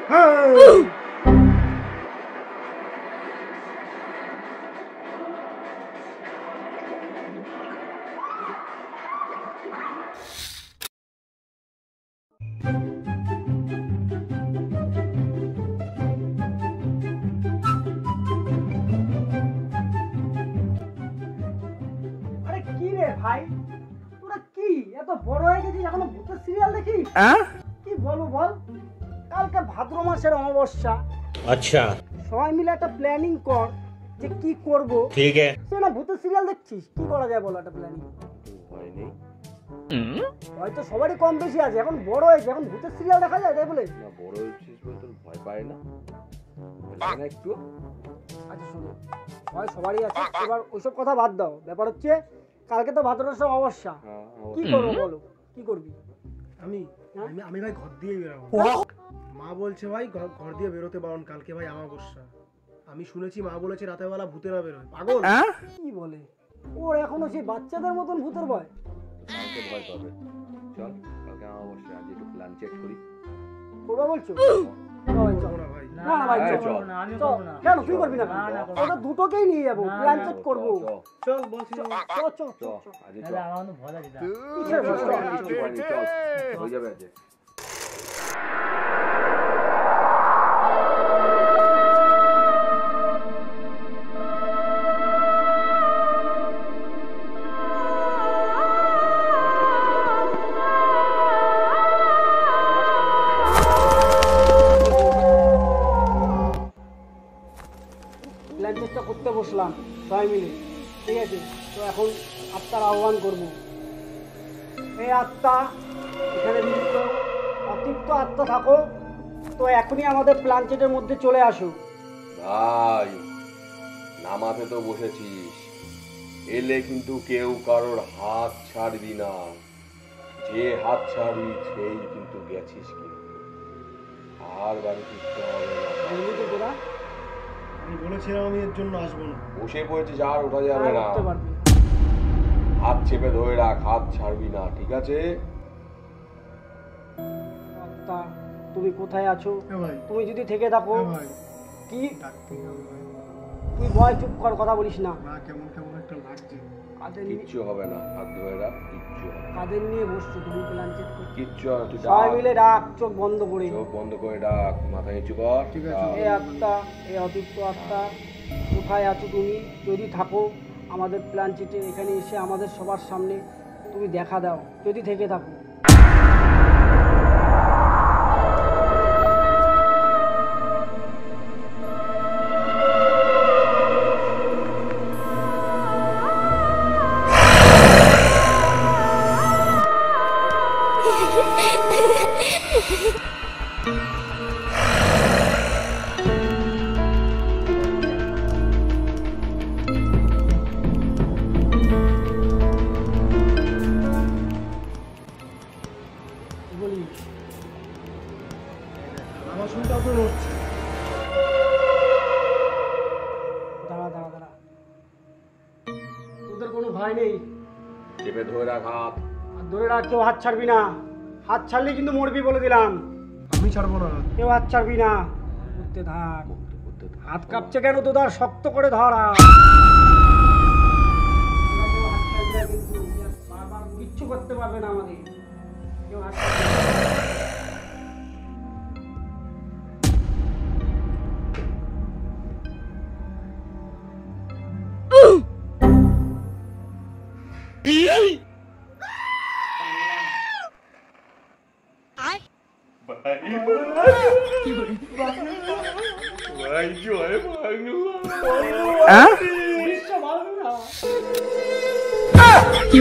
ভাই তোরা কি এত বড় হয়ে গেছিস এখনো ভূতের সিরিয়াল দেখিস? কি বলবো বল, কালকে ভাদ্র মাসের অমাবস্যা। আচ্ছা, সবাই মিলে একটা প্ল্যানিং কর যে কি করব। ঠিক আছে, তুই না ভূতের সিরিয়াল দেখছিস, কি করা যায় বল? একটা প্ল্যানিং হয়নি, হয়তো সবারই কম বেশি আছে, এখন বড় হয়েছে, এখন ভূতের সিরিয়াল দেখা যায় তাই বলে? না, বড় হয়েছিস বলে তোর ভয় পায় না একটু? আচ্ছা শোনো, ভয় সবারই আছে, এবার ওইসব কথা বাদ দাও। ব্যাপার হচ্ছে কালকে তো ভাদ্র মাসের অমাবস্যা, কি করবো বলো? কি করবি? আমি আমি ভাই ঘর দিয়ে বেরোবো। মা বলছে ভাই ঘর দিয়ে বেরোতে বারণ, কালকে ভাই অমাবস্যা। আমি শুনেছি মা বলেছে রাতের বেলা ভূতেরা বেরোয়। পাগল কি বলে? ওর এখনো সেই বাচ্চাদের মতন ভূতের ভয়। কালকে ভয় পাবে, চল কালকে অমাবস্যা, আজ একটু প্ল্যান চেক করি। করবা বলছো? না না ভাই চল না, আমি করব না। কেন তুই করবি না? ওটা দুটোকেই নিয়ে যাব, প্ল্যান চেক করব। চল বলছি, চল চল চল। আরে আমার তো ভয় লাগে, চল হয়ে যাবে আজ। প্ল্যান চেষ্টা করতে বসলাম সবাই মিলে, ঠিক আছে? তো এখন আত্মার আহ্বান করব। এই আত্মা এখানে মৃত অতিরিক্ত আত্মা থাকো, তো এখনই আমাদের প্ল্যান চেটের মধ্যে চলে আসো। ভাই নামাতে তো বসেছিস, এলে কিন্তু কেউ কারোর হাত ছাড়বি না, যে হাত ছাড়বি সেই কিন্তু গেছিস, কিন্তু আর বাড়ি ফিরতে হবে না। তোরা আমি বলেছিলাম আমি এর জন্য আসবো না। বসে পড়েছিস, আর ওঠা যাবে না, হাত চেপে ধরে রাখ, হাত ছাড়বি না, ঠিক আছে? আত্মা তুমি কোথায় আছো? তুমি যদি থেকে থাকো, কি তুই ভয় চুপ কর, কথা বলিস না। কেমন কেমন একটা লাগছে। কিচ্ছু হবে না, হাত ধরে রাখ, কিচ্ছু হবে না। কাদের নিয়ে বসছো তুমি? প্ল্যান চেক কর, কিচ্ছু হবে না, তুই সবাই মিলে ডাক, চোখ বন্ধ করে। চোখ বন্ধ করে ডাক, মাথা নিচু কর। ঠিক আছে। এই আত্মা, এই অতিরিক্ত আত্মা, কোথায় আছো তুমি? যদি থাকো আমাদের প্ল্যান চেটে এখানে এসে আমাদের সবার সামনে তুমি দেখা দাও, যদি থেকে থাকো। তোদের কোনো ভয় নেই, চেপে ধরে রাখ হাত, ধরে রাখ, কেউ হাত ছাড়বি না। হাত ছাড়লে কিন্তু মরবি বলে দিলাম। আমি ছাড়বো না, কেউ হাত ছাড়বি না। করতে থাক, হাত কাঁপছে কেন তোদের? শক্ত করে ধরা, কিচ্ছু করতে পারবে না আমাদের। কেউ হাত কি